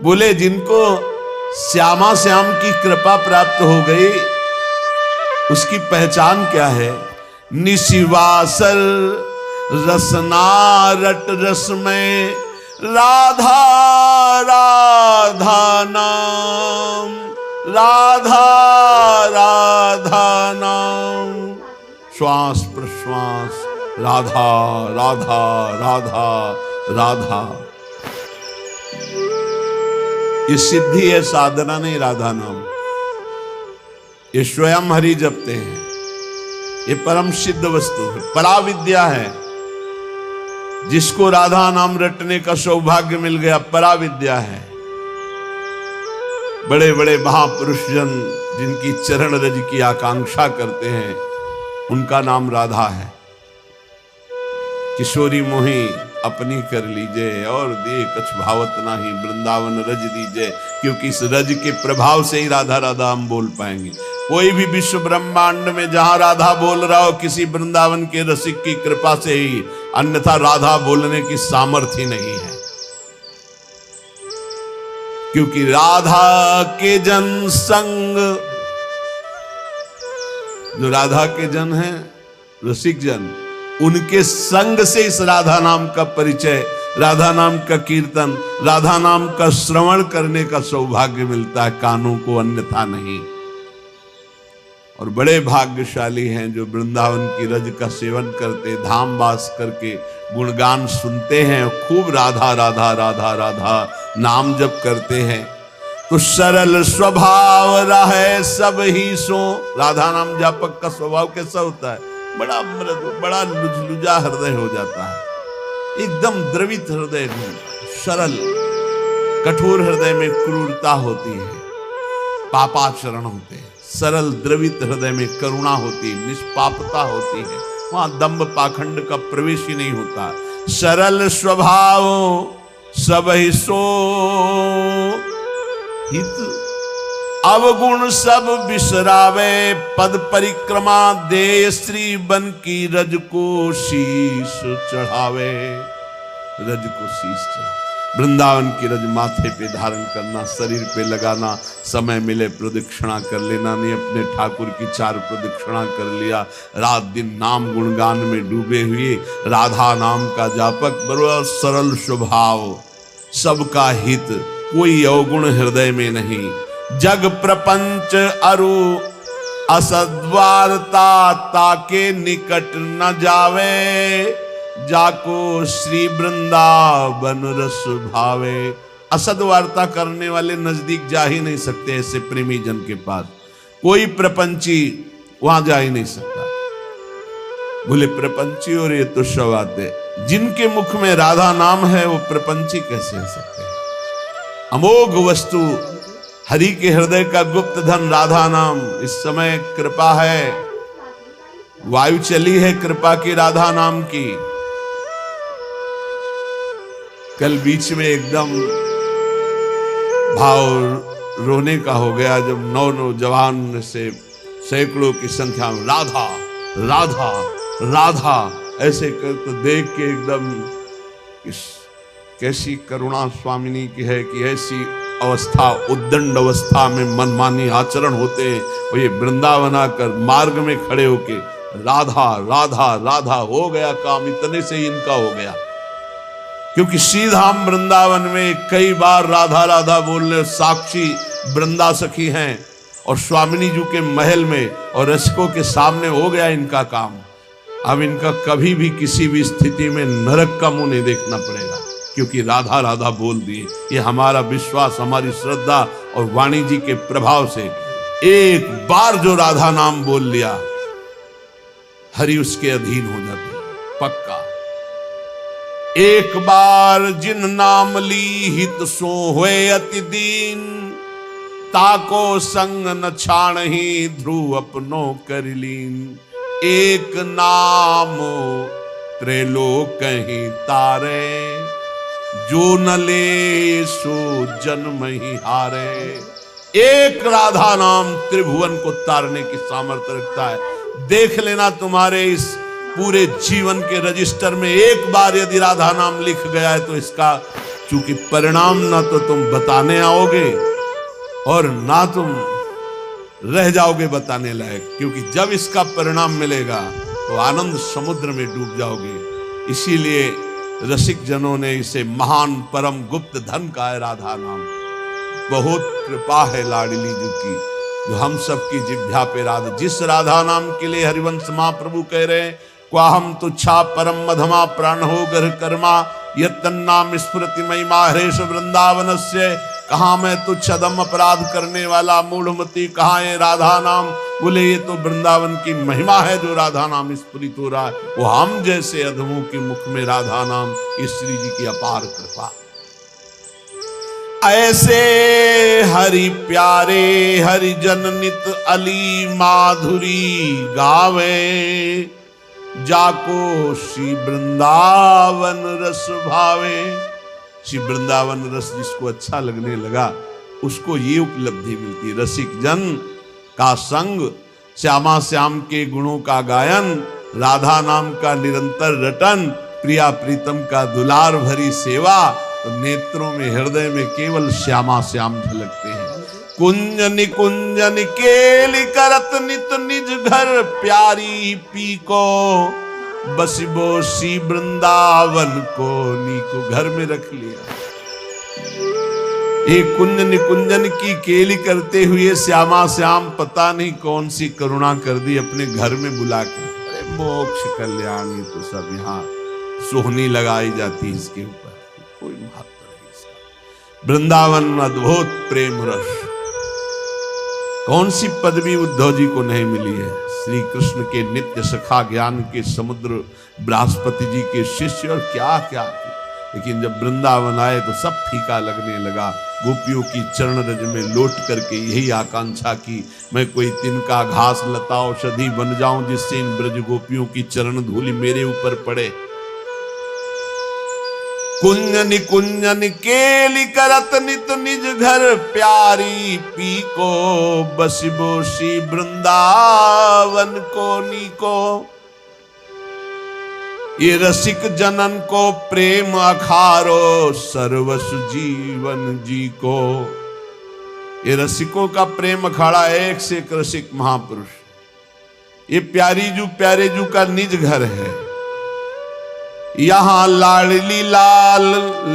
बोले जिनको श्यामा श्याम की कृपा प्राप्त हो गई उसकी पहचान क्या है? निशिवासर रसना रट रस में राधा राधा नाम, राधा राधा नाम, श्वास प्रश्वास राधा राधा राधा राधा। ये सिद्धि है, साधना नहीं। राधा नाम ये स्वयं हरि जपते हैं। ये परम सिद्ध वस्तु है, पराविद्या है। जिसको राधा नाम रटने का सौभाग्य मिल गया, पराविद्या है। बड़े बड़े महापुरुष जन जिनकी चरण रज की आकांक्षा करते हैं, उनका नाम राधा है। किशोरी मोही अपनी कर लीजिए और दे कछ भावत नाही, वृंदावन रज दीजिए। क्योंकि इस रज के प्रभाव से ही राधा राधा हम बोल पाएंगे। कोई भी विश्व ब्रह्मांड में जहां राधा बोल रहा हो, किसी वृंदावन के रसिक की कृपा से ही, अन्यथा राधा बोलने की सामर्थ्य नहीं है। क्योंकि राधा के जन संग, जो राधा के जन हैं, रसिक जन, उनके संग से इस राधा नाम का परिचय, राधा नाम का कीर्तन, राधा नाम का श्रवण करने का सौभाग्य मिलता है, कानों को, अन्यथा नहीं। और बड़े भाग्यशाली हैं जो वृंदावन की रज का सेवन करते, धाम वास करके गुणगान सुनते हैं, खूब राधा राधा राधा राधा नाम जप करते हैं। तो सरल स्वभाव रहे सब ही सो। राधा नाम जापक का स्वभाव कैसा होता है? बड़ा मृदु, बड़ा लुझलुझा हृदय हो जाता है, एकदम द्रवित हृदय, सरल। कठोर हृदय में क्रूरता होती है, पापाचरण होते हैं। सरल द्रवित हृदय में करुणा होती है, निष्पापता होती है, वहां दंभ पाखंड का प्रवेश ही नहीं होता। सरल स्वभाव सब ही सो हित, अवगुण सब बिसरावे, पद परिक्रमा दे श्री बन की रज को शीश चढ़ावे। रज को शीश चढ़ावे, वृंदावन की रज माथे पे धारण करना, शरीर पे लगाना, समय मिले प्रदक्षिणा कर लेना। नहीं अपने ठाकुर की 4 प्रदक्षिणा कर लिया, रात दिन नाम गुणगान में डूबे हुए, राधा नाम का जापक, बड़ा सरल स्वभाव, सबका हित, कोई अवगुण हृदय में नहीं। जग प्रपंच अरु असद्वारता, ताके निकट न जावे, जाको श्री वृंदावन रस भावे। असद्वार्ता करने वाले नजदीक जा ही नहीं सकते, ऐसे प्रेमी जन के पास कोई प्रपंची वहां जा ही नहीं सकता। बोले प्रपंची और ये तो शवाते, जिनके मुख में राधा नाम है वो प्रपंची कैसे हो सकते हैं? अमोघ वस्तु, हरि के हृदय का गुप्त धन राधा नाम। इस समय कृपा है, वायु चली है कृपा की राधा नाम की। कल बीच में एकदम भाव रोने का हो गया जब नौजवान से सैकड़ों की संख्या में राधा राधा राधा ऐसे कर, तो देख के एकदम कैसी करुणा स्वामिनी की है कि ऐसी अवस्था, उद्दंड अवस्था में मनमानी आचरण होते हैं। और ये वृंदावन आकर मार्ग में खड़े होके राधा राधा राधा, हो गया काम, इतने से ही इनका हो गया। क्योंकि श्रीधाम वृंदावन में कई बार राधा राधा बोलने साक्षी वृंदा सखी हैं, और स्वामिनी जी के महल में और रसिकों के सामने हो गया इनका काम। अब इनका कभी भी किसी भी स्थिति में नरक का मुंह नहीं देखना पड़ेगा, क्योंकि राधा राधा बोल दिए। ये हमारा विश्वास, हमारी श्रद्धा और वाणी जी के प्रभाव से एक बार जो राधा नाम बोल लिया, हरि उसके अधीन हो जाते हैं, पक्का। एक बार जिन नाम ली हित सो होए अति दीन, ताको संग न छाण ही ध्रुव अपनो कर लीन। एक नाम त्रैलोक कहीं तारे, जो न ले सो जन्म ही हारे। एक राधा नाम त्रिभुवन को तारने की सामर्थ्य रखता है। देख लेना तुम्हारे इस पूरे जीवन के रजिस्टर में एक बार यदि राधा नाम लिख गया है तो इसका चूंकि परिणाम ना तो तुम बताने आओगे और ना तुम रह जाओगे बताने लायक, क्योंकि जब इसका परिणाम मिलेगा तो आनंद समुद्र में डूब जाओगे। इसीलिए रसिक जनों ने इसे महान परम गुप्त धन का है राधा नाम। बहुत कृपा है लाडली जी की जो हम सबकी जिह्वा पे राधा, जिस राधा नाम के लिए हरिवंश महाप्रभु कह रहे हैं, क्वाहम तुच्छा परम मधमा प्राण हो गर्ह कर्मा यत्तन्नाम स्फुरति महिमा हरेश वृंदावनस्य। कहाँ मैं तुच्छ अदम अपराध करने वाला मूढ़मती, कहाँ है राधा नाम? बोले ये तो वृंदावन की महिमा है जो राधा नाम स्फुरित हो रहा है। वो हम जैसे अधमों के मुख में राधा नाम, श्री जी की अपार कृपा। ऐसे हरि प्यारे हरि जन नित अली माधुरी गावे, जाको श्री वृंदावन रस भावे। श्री वृंदावन रस जिसको अच्छा लगने लगा उसको ये उपलब्धि मिलती है, रसिक जन का संग, श्यामा श्याम के गुणों का गायन, राधा नाम का निरंतर रटन, प्रिया प्रीतम का दुलार भरी सेवा। तो नेत्रों में हृदय में केवल श्यामा श्याम झलकते हैं। कुंज निकुंज निकेली करत नित निज घर प्यारी पी को, बसिबो सी वृंदावन को नीको घर में रख लिया। एक कुंज निकुंजन की केली करते हुए श्यामा श्याम पता नहीं कौन सी करुणा कर दी, अपने घर में बुला के। अरे मोक्ष कल्याणी तो सब यहाँ सोहनी लगाई जाती है इसके ऊपर, कोई महत्व नहीं इसका। वृंदावन अद्भुत प्रेम रस, कौन सी पदवी उद्धव जी को नहीं मिली है? श्री कृष्ण के नित्य सखा, ज्ञान के समुद्र, बृहस्पति जी के शिष्य और क्या क्या। लेकिन जब वृंदावन आए तो सब फीका लगने लगा। गोपियों की चरण रज में लौट करके यही आकांक्षा की, मैं कोई तिनका घास लता औषधि बन जाऊं जिससे इन ब्रज गोपियों की चरण धूलि मेरे ऊपर पड़े। कुंज निकुंजन केली करत नित निज घर प्यारी पी को, बसिबो सी वृंदावन को नीको। ये रसिक जनन को प्रेम अखारो सर्वसु जीवन जी को। ये रसिकों का प्रेम अखाड़ा है, एक से एक रसिक महापुरुष। ये प्यारे जू का निज घर है। यहाँ लाडली लाल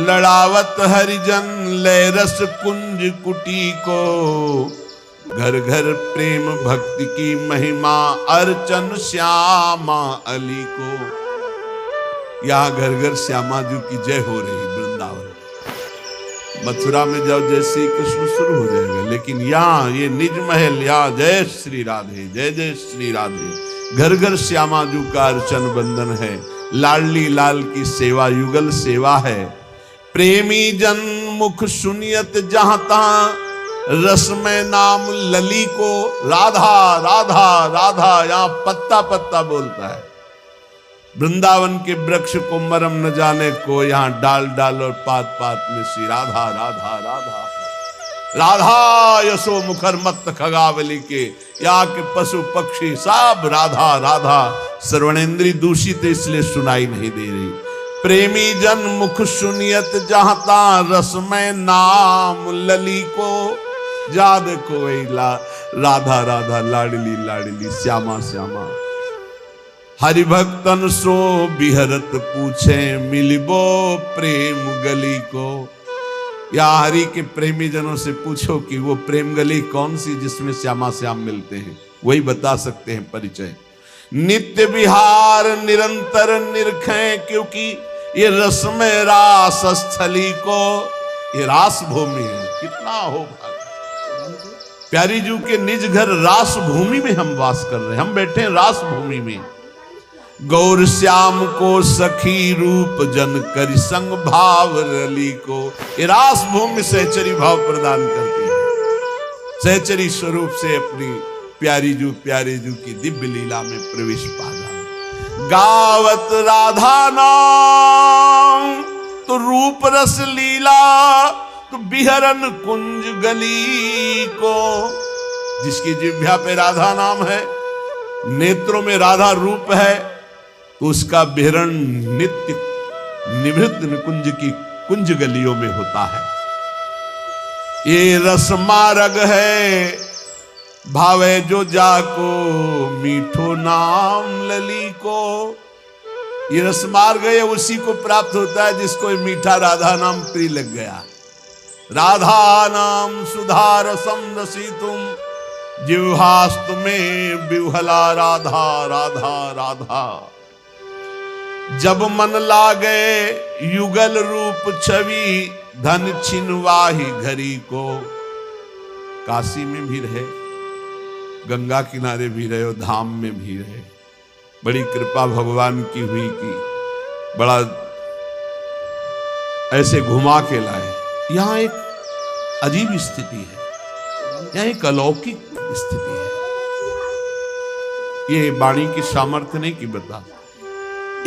लड़ावत हरिजन लय रस कुंज कुटी को, घर घर प्रेम भक्ति की महिमा अर्चन श्यामा अली को। यहाँ घर घर श्यामा जी की जय हो रही वृंदावन। मथुरा में जब जय श्री कृष्ण शुरू हो जाएगा, लेकिन यहाँ ये निज महल, यहाँ जय श्री राधे, जय जय श्री राधे। घर घर श्यामा जी का अर्चन बंदन है, लाडली लाल की सेवा युगल सेवा है। प्रेमी जन मुख सुनियत जहां तहां रस में नाम लली को। राधा राधा राधा यहाँ पत्ता पत्ता बोलता है। वृंदावन के वृक्ष को मरम न जाने को, यहाँ डाल डाल और पात पात में श्री राधा राधा राधा राधा। यशो मुखर मत खगावली के, यहाँ के पशु पक्षी सब राधा राधा। श्रवणेन्द्री दूषित इसलिए सुनाई नहीं दे रही। प्रेमी जन मुख सुनियत जहां ता रस में नाम लली को। जा देखो वही राधा राधा लाडली लाडली श्यामा श्यामा। हरिभक्तन सो बिहरत पूछे मिलिबो प्रेम गली को। या हरि के प्रेमी जनों से पूछो कि वो प्रेम गली कौन सी जिसमें श्यामा श्याम मिलते हैं, वही बता सकते हैं परिचय। नित्य विहार निरंतर निरखें, क्योंकि ये रस में रास स्थली को। ये रास भूमि है, कितना हो भाग। प्यारी जू के निज घर रास भूमि में हम वास कर रहे हैं, हम बैठे हैं रास भूमि में। गौर श्याम को सखी रूप जन करि संग भाव रली को। ये रास भूमि सहचरी भाव प्रदान करती है। सहचरी स्वरूप से अपनी प्यारे जू की दिव्य लीला में प्रवेश पा जाए। गावत राधा नाम तो रूप रस लीला, तो बिहरन कुंज गली को। जिसकी जिह्वा पे राधा नाम है, नेत्रों में राधा रूप है, तो उसका बिहरण नित्य निवृत्त निकुंज की कुंज गलियों में होता है। ये रस मार्ग है भावे जो जाको, मीठो नाम लली को। ये रस मार्ग है, उसी को प्राप्त होता है जिसको मीठा राधा नाम प्रिय लग गया। राधा नाम सुधा रसम रसितुम, जिह्वास्तु में बिह्वला राधा राधा राधा। जब मन लागे युगल रूप छवि, धन छिनवाही घरी को। काशी में भी रहे, गंगा किनारे भी रहे और धाम में भी रहे। बड़ी कृपा भगवान की हुई कि बड़ा ऐसे घुमा के लाए। यहां एक अजीब स्थिति है, यहां एक अलौकिक स्थिति है। ये वाणी की सामर्थ्य नहीं कि बता,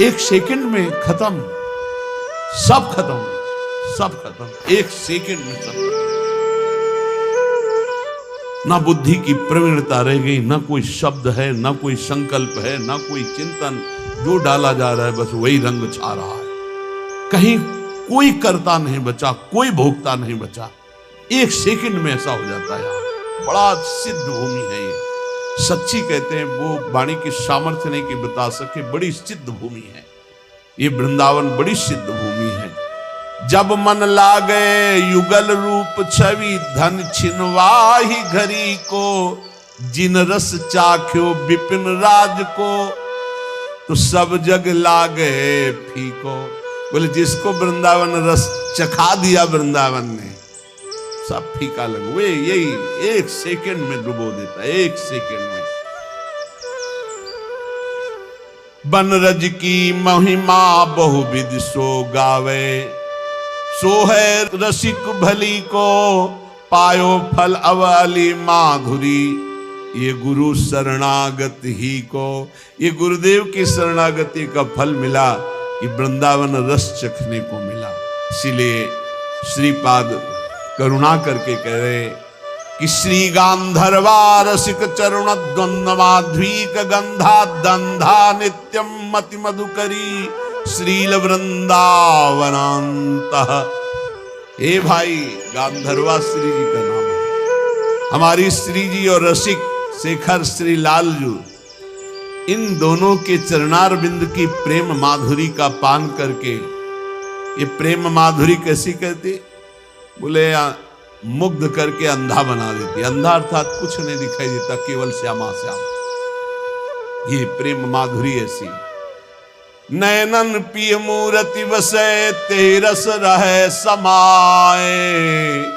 एक सेकंड में खत्म, सब खत्म, सब खत्म, एक सेकंड में सब खत्म। ना बुद्धि की प्रवीणता रह गई, ना कोई शब्द है, ना कोई संकल्प है, ना कोई चिंतन। जो डाला जा रहा है बस वही रंग छा रहा है। कहीं कोई कर्ता नहीं बचा, कोई भोक्ता नहीं बचा। एक सेकंड में ऐसा हो जाता है। बड़ा सिद्ध भूमि है ये, सच्ची कहते हैं। वो वाणी की सामर्थ्य नहीं कि बता सके, बड़ी सिद्ध भूमि है ये वृंदावन, बड़ी सिद्ध भूमि है। जब मन लागे युगल रूप छवि, धन छिनवाही घरी को। जिन रस चाख्यो विपिन राज को, तो सब जग लागे फीको। बोले जिसको वृंदावन रस चखा दिया वृंदावन ने, सब फीका लगे। वे यही एक सेकंड में डुबो देता है, एक सेकंड में। बनरज की महिमा बहुविध सो गावे, सो है रसिक भली को। पायो फल अवली माधुरी, ये गुरु शरणागत ही को। ये गुरुदेव की शरणागति का फल मिला कि वृंदावन रस चखने को मिला। इसीलिए श्रीपाद करुणा करके कह रहे कि श्री गांधर्वा रसिक चरण द्वंद्व माध्वीक गंधा दंधा नित्यम मति मधुकरी, श्रील वृंदावनांत। हे भाई, गांधर्वा श्री जी का नाम है। हमारी श्री जी और रसिक शेखर श्री लालजू, इन दोनों के चरणार बिंद की प्रेम माधुरी का पान करके, ये प्रेम माधुरी कैसी कहती? बोले मुग्ध करके अंधा बना देती। अंधा अर्थात कुछ नहीं दिखाई देता, केवल श्यामा श्याम। ये प्रेम माधुरी ऐसी। नयनन पिय मूरति वसै, तेरस रहे समाए।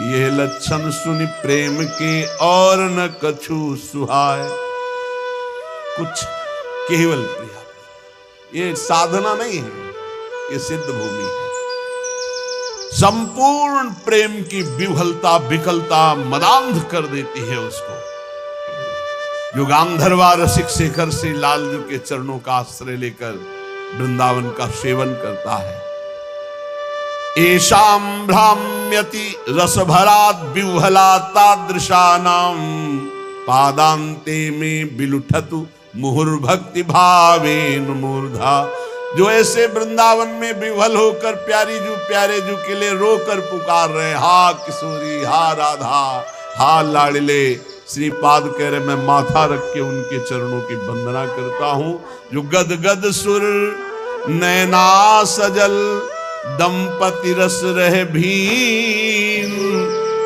ये लक्षण सुनि प्रेम के और न कछु सुहाए। कुछ केवल प्रिया, ये साधना नहीं है, ये सिद्ध भूमि है। संपूर्ण प्रेम की विह्वलता विकलता मदांध कर देती है उसको। जो गांधर्वा रसिक शेखर से लालजू के चरणों का आश्रय लेकर वृंदावन का सेवन करता है। एशाम भ्राम्यति रस भरात विह्वला तादृशानाम, पादांते में बिलुठतु मुहुर्भक्ति भावेन मूर्धा। जो ऐसे वृंदावन में विह्वल होकर प्यारी जू प्यारे जू के लिए रोकर पुकार रहे, हा किशोरी, हा राधा, हा लाडले। श्रीपाद कह रहे मैं माथा रख के उनके चरणों की वंदना करता हूं। जो गद गद सुर नैना सजल, दंपति रस रहे भीन।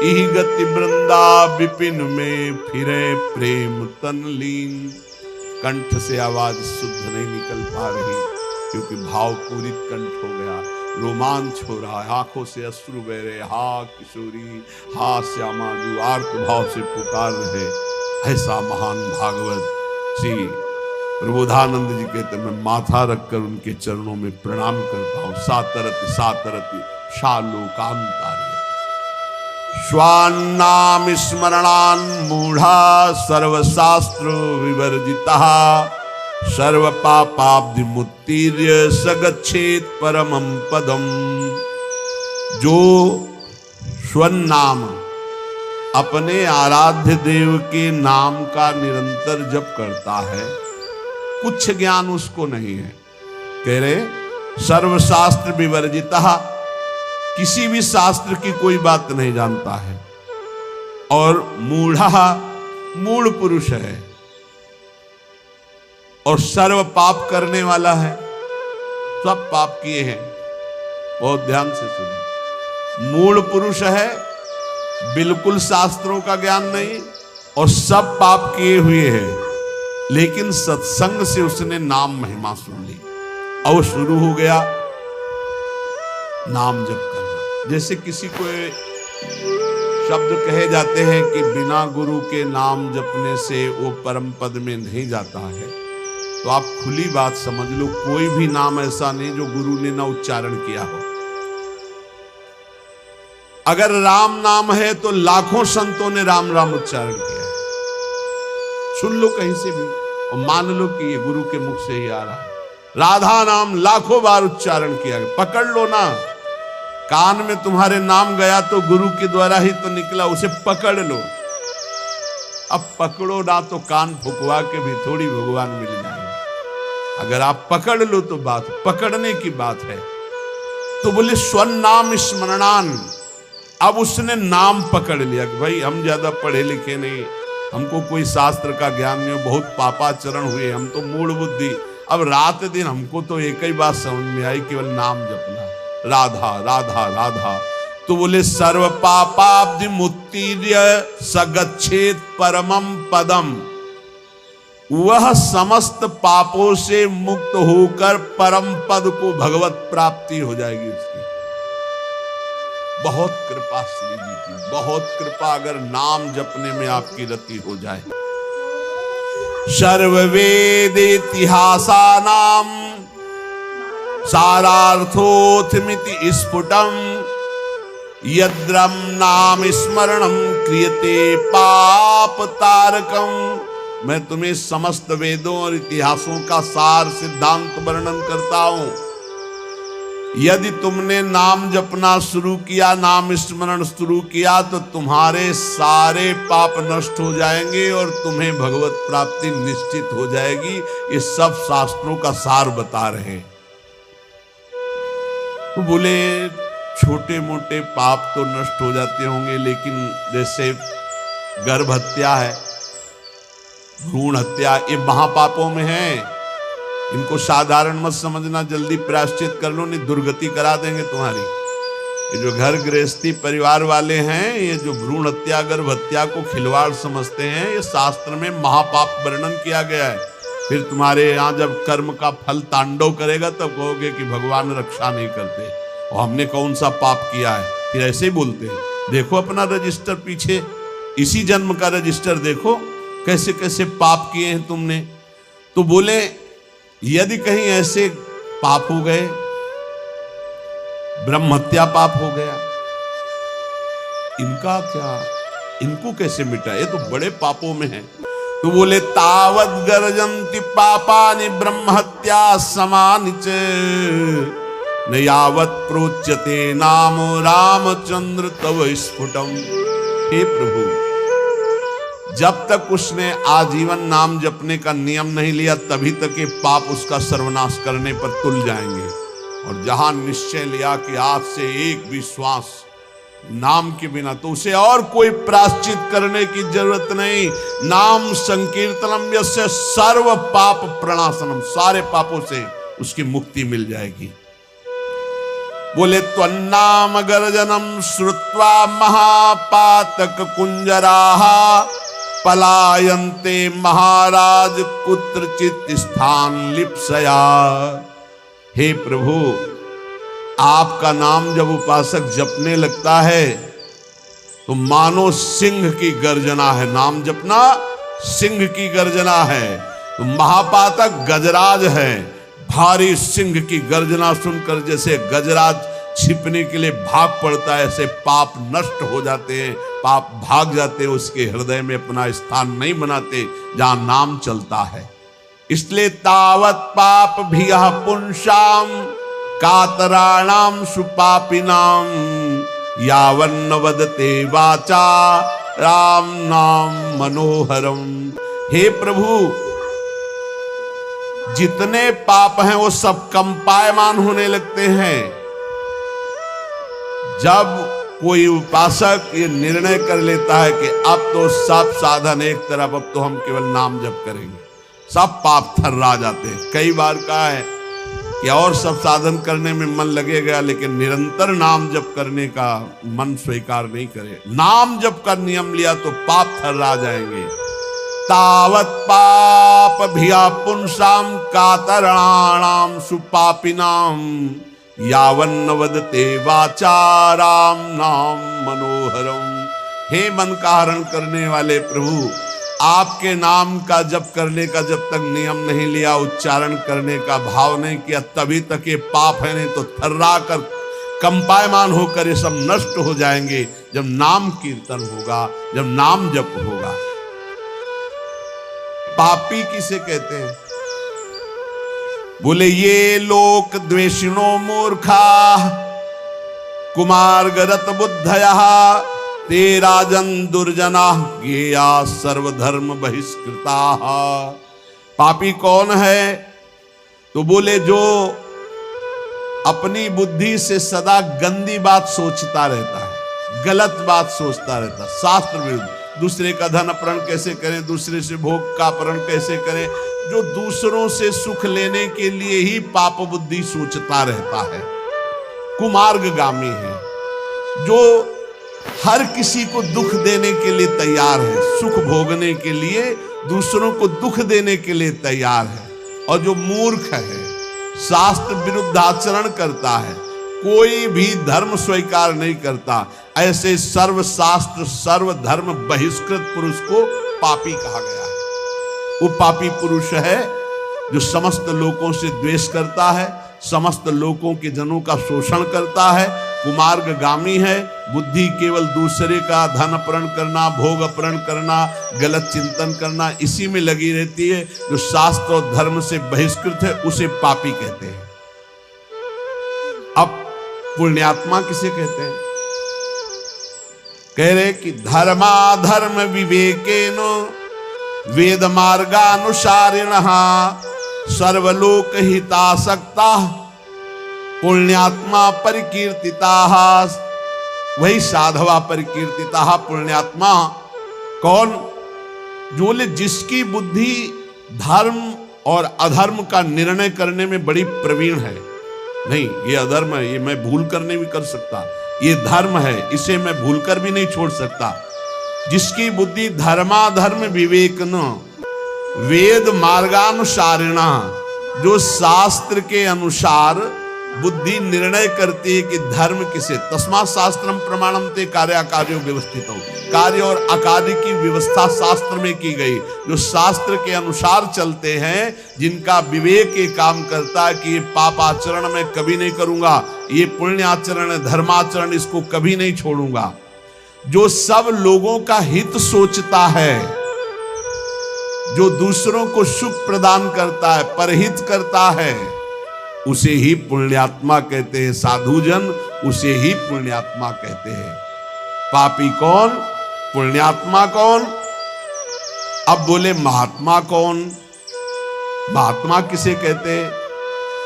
इही गति वृंदा विपिन में फिरे प्रेम तन लीन। कंठ से आवाज शुद्ध नहीं निकल पा रही क्योंकि भाव पूरित कंठ हो गया, रोमांच हो रहा है, आंखों से अश्रु बह रहे। हा किशोरी, हा श्यामा, जो आर्त भाव से पुकार रहे। ऐसा महान भागवत श्री प्रबोधानंद जी कहते मैं माथा रखकर उनके चरणों में प्रणाम करता हूं। सातरति सातरति शालोकांतार्य स्वान्नाम स्मरणान मूढ़ा, सर्वशास्त्र विवर्जिता। सर्व पापाब्धि मुत्तीर्य सगच्छेत परमं पदम। जो स्वनाम अपने आराध्य देव के नाम का निरंतर जप करता है, कुछ ज्ञान उसको नहीं है। कह रहे सर्वशास्त्र विवर्जिता, किसी भी शास्त्र की कोई बात नहीं जानता है, और मूढ़ा मूढ़ पुरुष है और सर्व पाप करने वाला है, सब पाप किए हैं। बहुत ध्यान से सुनिए, मूढ़ पुरुष है, बिल्कुल शास्त्रों का ज्ञान नहीं और सब पाप किए हुए हैं, लेकिन सत्संग से उसने नाम महिमा सुन ली और शुरू हो गया नाम जप करना। जैसे किसी को शब्द कहे जाते हैं कि बिना गुरु के नाम जपने से वो परम पद में नहीं जाता है, तो आप खुली बात समझ लो, कोई भी नाम ऐसा नहीं जो गुरु ने ना उच्चारण किया हो। अगर राम नाम है तो लाखों संतों ने राम राम उच्चारण किया है, सुन लो कहीं से भी और मान लो कि ये गुरु के मुख से ही आ रहा है। राधा नाम लाखों बार उच्चारण किया गया, पकड़ लो ना, कान में तुम्हारे नाम गया तो गुरु के द्वारा ही तो निकला, उसे पकड़ लो। अब पकड़ो ना तो कान फुकवा के भी थोड़ी भगवान मिल जाएंगे। अगर आप पकड़ लो तो बात पकड़ने की बात है। तो बोले स्वन नाम स्मरणान, अब उसने नाम पकड़ लिया कि भाई हम ज्यादा पढ़े लिखे नहीं, हमको कोई शास्त्र का ज्ञान नहीं, बहुत पापाचरण हुए, हम तो मूढ़ बुद्धि। अब रात दिन हमको तो एक ही बात समझ में आई, केवल नाम जपना, राधा राधा राधा। तो बोले सर्व पापाब्धि मुत्तीर्य सगच्छेत परमम पदम, वह समस्त पापों से मुक्त होकर परम पद को भगवत प्राप्ति हो जाएगी उसकी। बहुत कृपा श्री जी की, बहुत कृपा अगर नाम जपने में आपकी रति हो जाए। सर्ववेद इतिहासानाम सारार्थोऽथमिति स्फुटम, यद्रम नाम स्मरणम क्रियते पाप तारकम। मैं तुम्हें समस्त वेदों और इतिहासों का सार सिद्धांत वर्णन करता हूं। यदि तुमने नाम जपना शुरू किया, नाम स्मरण शुरू किया, तो तुम्हारे सारे पाप नष्ट हो जाएंगे और तुम्हें भगवत प्राप्ति निश्चित हो जाएगी। ये सब शास्त्रों का सार बता रहे हैं। तो बोले छोटे मोटे पाप तो नष्ट हो जाते होंगे, लेकिन जैसे गर्भ हत्या है, भ्रूण हत्या, ये महापापों में है। इनको साधारण मत समझना, जल्दी प्रायश्चित कर लो, नहीं दुर्गति करा देंगे तुम्हारी। ये जो घर गृहस्थी परिवार वाले हैं, ये जो भ्रूण हत्या गर्भ हत्या को खिलवाड़ समझते हैं, ये शास्त्र में महापाप वर्णन किया गया है। फिर तुम्हारे यहाँ जब कर्म का फल तांडव करेगा तब कहोगे कि भगवान रक्षा नहीं करते और हमने कौन सा पाप किया है। फिर ऐसे ही बोलते हैं। देखो अपना रजिस्टर, पीछे इसी जन्म का रजिस्टर देखो, कैसे कैसे पाप किए हैं तुमने। तो बोले यदि कहीं ऐसे पाप हो गए, ब्रह्म हत्या पाप हो गया, इनका क्या, इनको कैसे मिटा, ये तो बड़े पापों में है। तो बोले तावत गर्जन्ति पापानि ब्रह्म हत्या समानि च, न यावत प्रोच्यते नाम रामचंद्र तव स्फुटम। हे प्रभु, जब तक उसने आजीवन नाम जपने का नियम नहीं लिया, तभी तक ये पाप उसका सर्वनाश करने पर तुल जाएंगे। और जहां निश्चय लिया कि आज से एक भी श्वास नाम के बिना, तो उसे और कोई प्रायश्चित करने की जरूरत नहीं। नाम संकीर्तनम यस्य सर्व पाप प्रणाशनम, सारे पापों से उसकी मुक्ति मिल जाएगी। बोले त्वन्नाम गर्जनम श्रुत्वा महापातक कुंजराः, पलायन्ते महाराज कुत्रचित स्थान लिप्सया। हे प्रभु, आपका नाम जब उपासक जपने लगता है तो मानो सिंह की गर्जना है। नाम जपना सिंह की गर्जना है। तो महापातक गजराज है, भारी सिंह की गर्जना सुनकर जैसे गजराज छिपने के लिए भाग पड़ता है, ऐसे पाप नष्ट हो जाते हैं, पाप भाग जाते हैं, उसके हृदय में अपना स्थान नहीं बनाते जहां नाम चलता है। इसलिए तावत पाप भियः पुंसाम कातराणाम सुपापिनाम, यावन्न वदते वाचा राम नाम मनोहरम। हे प्रभु, जितने पाप हैं वो सब कंपायमान होने लगते हैं। जब कोई उपासक ये निर्णय कर लेता है कि अब तो सब साधन एक तरफ, अब तो हम केवल नाम जप करेंगे, सब पाप थर्रा जाते हैं। कई बार कहा है कि और सब साधन करने में मन लगेगा, लेकिन निरंतर नाम जप करने का मन स्वीकार नहीं करे। नाम जप का नियम लिया तो पाप थर्रा जाएंगे। तावत पाप भिया पुंसाम कातराणाम सुपापिनाम यावन्न वदते वाचाराम नाम मनोहरम। हे मन का हरण करने वाले प्रभु, आपके नाम का जप करने का जब तक नियम नहीं लिया, उच्चारण करने का भाव नहीं किया, तभी तक ये पाप है, नहीं तो थर्रा कर कंपायमान होकर ये सब नष्ट हो जाएंगे जब नाम कीर्तन होगा, जब नाम जप होगा। पापी किसे कहते हैं? बोले ये लोक द्वेषिणो मूर्खा कुमार्गरत बुद्धया ते राजन दुर्जना गेया सर्वधर्म बहिष्कृता। पापी कौन है? तो बोले जो अपनी बुद्धि से सदा गंदी बात सोचता रहता है, गलत बात सोचता रहता है, शास्त्र विरुद्ध। दूसरे का धन अपहरण कैसे करें, दूसरे से भोग का अपहरण कैसे करें, जो दूसरों से सुख लेने के लिए ही पाप बुद्धि सोचता रहता है, कुमार्गगामी है। जो हर किसी को दुख देने के लिए तैयार है, सुख भोगने के लिए दूसरों को दुख देने के लिए तैयार है। और जो मूर्ख है, शास्त्र विरुद्ध आचरण करता है, कोई भी धर्म स्वीकार नहीं करता, ऐसे सर्व शास्त्र सर्व धर्म बहिष्कृत पुरुष को पापी कहा गया है। वो पापी पुरुष है जो समस्त लोगों से द्वेष करता है, समस्त लोगों के जनों का शोषण करता है, कुमार्गगामी है। बुद्धि केवल दूसरे का धन अपहरण करना, भोग अपहरण करना, गलत चिंतन करना, इसी में लगी रहती है। जो शास्त्र और धर्म से बहिष्कृत है उसे पापी कहते हैं। अब पुण्यात्मा किसे कहते हैं? कह रहे कि धर्माधर्म विवेकेन वेद मार्गानुसारिणः सर्वलोक हितासक्ता पुण्यात्मा परिकीर्तिताः। वही साधवा परिकीर्तिताः। पुण्यात्मा कौन? जो जिसकी बुद्धि धर्म और अधर्म का निर्णय करने में बड़ी प्रवीण है। नहीं, ये अधर्म है, ये मैं भूल कर नहीं भी कर सकता, ये धर्म है, इसे मैं भूल कर भी नहीं छोड़ सकता। जिसकी बुद्धि धर्माधर्म विवेक न वेद मार्गानुसारिणा, जो शास्त्र के अनुसार बुद्धि निर्णय करती है कि धर्म किसे। तस्मात् शास्त्रम प्रमाणम ते कार्याकार्यो व्यवस्थितो। कार्य और अकार्य की व्यवस्था शास्त्र में की गई। जो शास्त्र के अनुसार चलते हैं, जिनका विवेक ये काम करता है कि ये पाप आचरण मैं कभी नहीं करूंगा, ये पुण्य आचरण है, धर्माचरण इसको कभी नहीं छोड़ूंगा। जो सब लोगों का हित सोचता है, जो दूसरों को सुख प्रदान करता है, परहित करता है, उसे ही पुण्यात्मा कहते हैं। साधुजन उसे ही पुण्यात्मा कहते हैं। पापी कौन? पुण्यात्मा कौन? अब बोले महात्मा कौन? महात्मा किसे कहते हैं?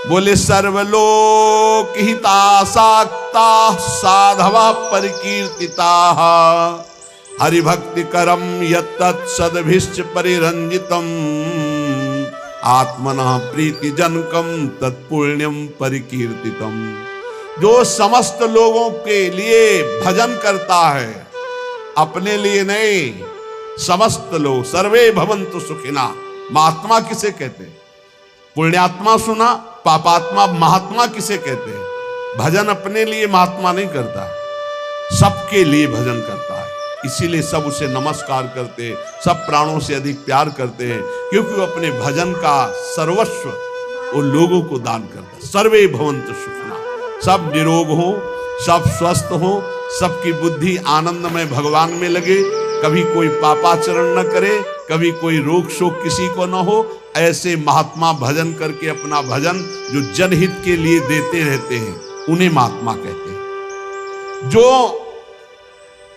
बोले सर्वलोक हितासक्ता साधवा परिकीर्तिता हरिभक्ति करम यत्तत् सद्भिश्च परिरंजितम आत्मनः प्रीति जनकम तत्पुण्यम परिकीर्तितम। जो समस्त लोगों के लिए भजन करता है, अपने लिए नहीं, समस्त लोग सर्वे भवन्तु सुखिना। महात्मा किसे कहते हैं? पुण्यात्मा सुना, पापात्मा। महात्मा किसे कहते हैं? भजन अपने लिए महात्मा नहीं करता, सबके लिए भजन करता है। इसीलिए सब उसे नमस्कार करते हैं, सब प्राणों से अधिक प्यार करते हैं, क्योंकि वो अपने भजन का सर्वस्व वो लोगों को दान करता है। सर्वे भवन्तु सुखिना। सब निरोग हो, सब स्वस्थ हो, सबकी बुद्धि आनंदमय भगवान में लगे, कभी कोई पापाचरण न करे, कभी कोई रोग शोक किसी को न हो। ऐसे महात्मा भजन करके अपना भजन जो जनहित के लिए देते रहते हैं, उन्हें महात्मा कहते हैं। जो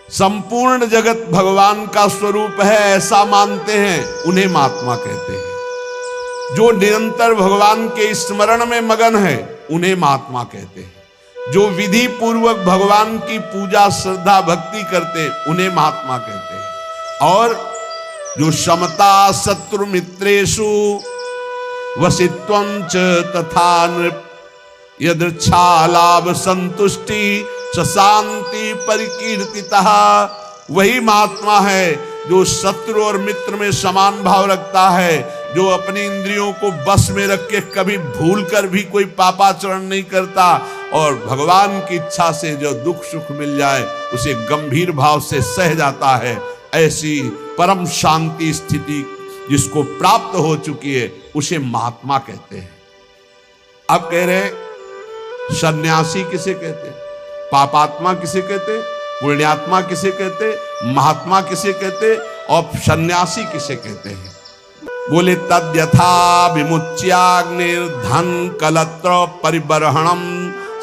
संपूर्ण जगत भगवान का स्वरूप है ऐसा मानते हैं, उन्हें महात्मा कहते हैं। जो निरंतर भगवान के स्मरण में मगन है, उन्हें महात्मा कहते हैं। जो विधि पूर्वक भगवान की पूजा श्रद्धा भक्ति करते उन्हें महात्मा कहते हैं। और जो समता शत्रु मित्रेषु वसित्वं च तथा नृप यदृच्छा लाभ संतुष्टि शांति परिकीर्तितः, वही महात्मा है जो शत्रु और मित्र में समान भाव रखता है, जो अपनी इंद्रियों को बस में रख के कभी भूल कर भी कोई पापाचरण नहीं करता, और भगवान की इच्छा से जो दुख सुख मिल जाए उसे गंभीर भाव से सह जाता है। ऐसी परम शांति स्थिति जिसको प्राप्त हो चुकी है उसे महात्मा कहते हैं। अब कह रहे सन्यासी किसे कहते, पापात्मा किसे कहते, पुण्यात्मा किसे कहते, महात्मा किसे कहते और सन्यासी किसे कहते हैं? बोले तद्यथा विमुच्याग्निर्धन कलत्र परिबर्हणम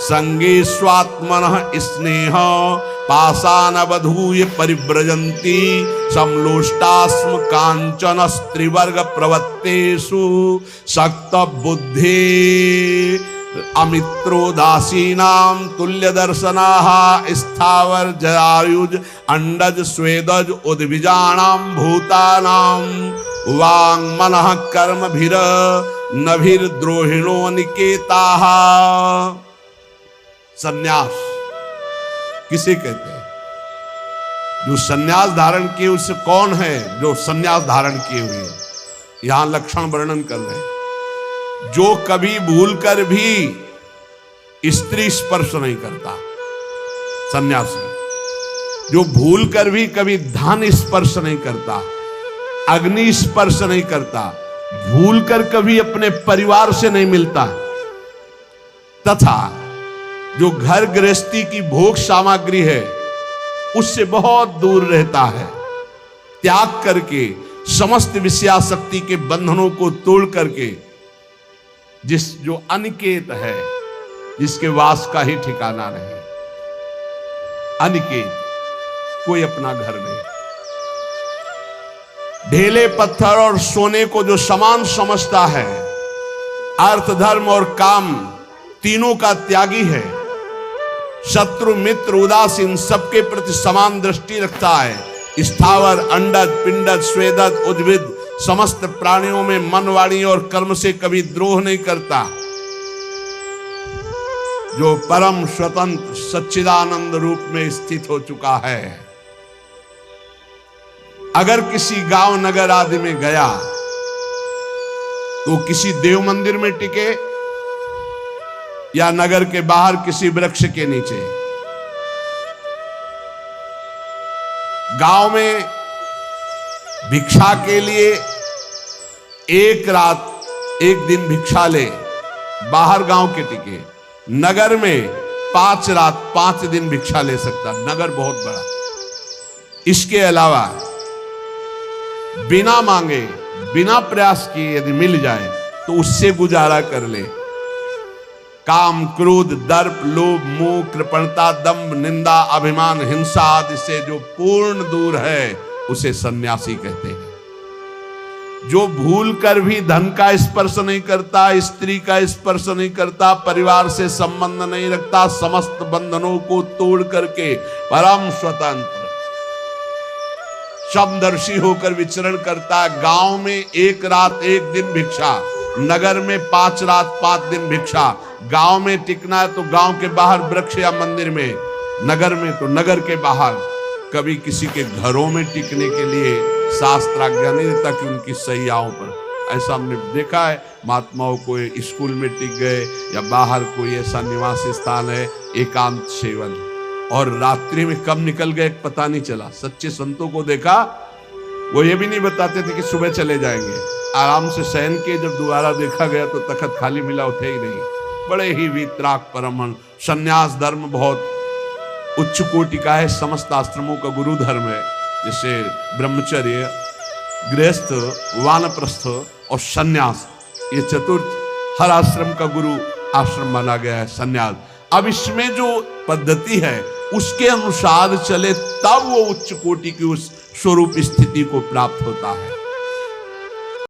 संगे स्वात्मनः स्नेह पाषाणवधूय परिव्रजन्ति समलोष्टास्म कांचन स्त्रीवर्ग प्रवत्तेषु शक्त बुद्धि अमित्रोदासीनां तुल्य दर्शनाः स्थावर जरायुज अंडज स्वेदज उद्भिजानां भूतानां वांग मनः कर्मभिर नभिर्द्रोहिणो निकेताः। सन्यास किसे कहते हैं? जो सन्यास धारण किए उससे कौन है जो सन्यास धारण किए हुए? यहां लक्षण वर्णन कर रहे हैं। जो कभी भूलकर भी स्त्री स्पर्श नहीं करता, सन्यासी। जो भूलकर भी कभी धन स्पर्श नहीं करता, अग्नि स्पर्श नहीं करता, भूलकर कभी अपने परिवार से नहीं मिलता, तथा जो घर गृहस्थी की भोग सामग्री है उससे बहुत दूर रहता है, त्याग करके समस्त विषयासक्ति के बंधनों को तोड़ करके, जो अनिकेत है, जिसके वास का ही ठिकाना नहीं, अनिकेत, कोई अपना घर नहीं, ढेले पत्थर और सोने को जो समान समझता है, अर्थ धर्म और काम तीनों का त्यागी है, शत्रु मित्र उदासीन सबके प्रति समान दृष्टि रखता है, स्थावर अंडज पिंडज स्वेदज उद्भिद समस्त प्राणियों में मन वाणी और कर्म से कभी द्रोह नहीं करता, जो परम स्वतंत्र सच्चिदानंद रूप में स्थित हो चुका है। अगर किसी गांव नगर आदि में गया तो किसी देव मंदिर में टिके या नगर के बाहर किसी वृक्ष के नीचे। गांव में भिक्षा के लिए एक रात एक दिन भिक्षा ले, बाहर गांव के टिके। नगर में 5 रात 5 दिन भिक्षा ले सकता, नगर बहुत बड़ा। इसके अलावा बिना मांगे बिना प्रयास किए यदि मिल जाए तो उससे गुजारा कर ले। काम क्रोध दर्प लोभ मोह कृपणता दंभ निंदा अभिमान हिंसा आदि से जो पूर्ण दूर है उसे सन्यासी कहते हैं। जो भूल कर भी धन का स्पर्श नहीं करता, स्त्री का स्पर्श नहीं करता, परिवार से संबंध नहीं रखता, समस्त बंधनों को तोड़ करके परम स्वतंत्र समदर्शी होकर विचरण करता। गांव में 1 रात 1 दिन भिक्षा, नगर में 5 रात 5 दिन भिक्षा। गांव में टिकना है तो गांव के बाहर वृक्ष या मंदिर में, नगर में तो नगर के बाहर। कभी किसी के घरों में टिकने के लिए शास्त्र आज्ञा नहीं देता कि उनकी सैयाओं पर। ऐसा हमने देखा है, महात्माओं को स्कूल में टिक गए या बाहर कोई ऐसा निवास स्थान है, एकांत सेवन, और रात्रि में कब निकल गए पता नहीं चला। सच्चे संतों को देखा, वो ये भी नहीं बताते थे कि सुबह चले जाएंगे, आराम से शयन के जब दोबारा देखा गया तो तखत खाली मिला, उठे ही नहीं। बड़े ही वीतराग परमहंस। संन्यास धर्म बहुत उच्च कोटि का है, समस्त आश्रमों का गुरु धर्म है, जैसे ब्रह्मचर्य, गृहस्थ, वानप्रस्थ और संन्यास, ये चतुर्थ हर आश्रम का गुरु आश्रम माना गया है संन्यास। अब इसमें जो पद्धति है उसके अनुसार चले तब वो उच्च कोटि की उस स्वरूप स्थिति को प्राप्त होता है।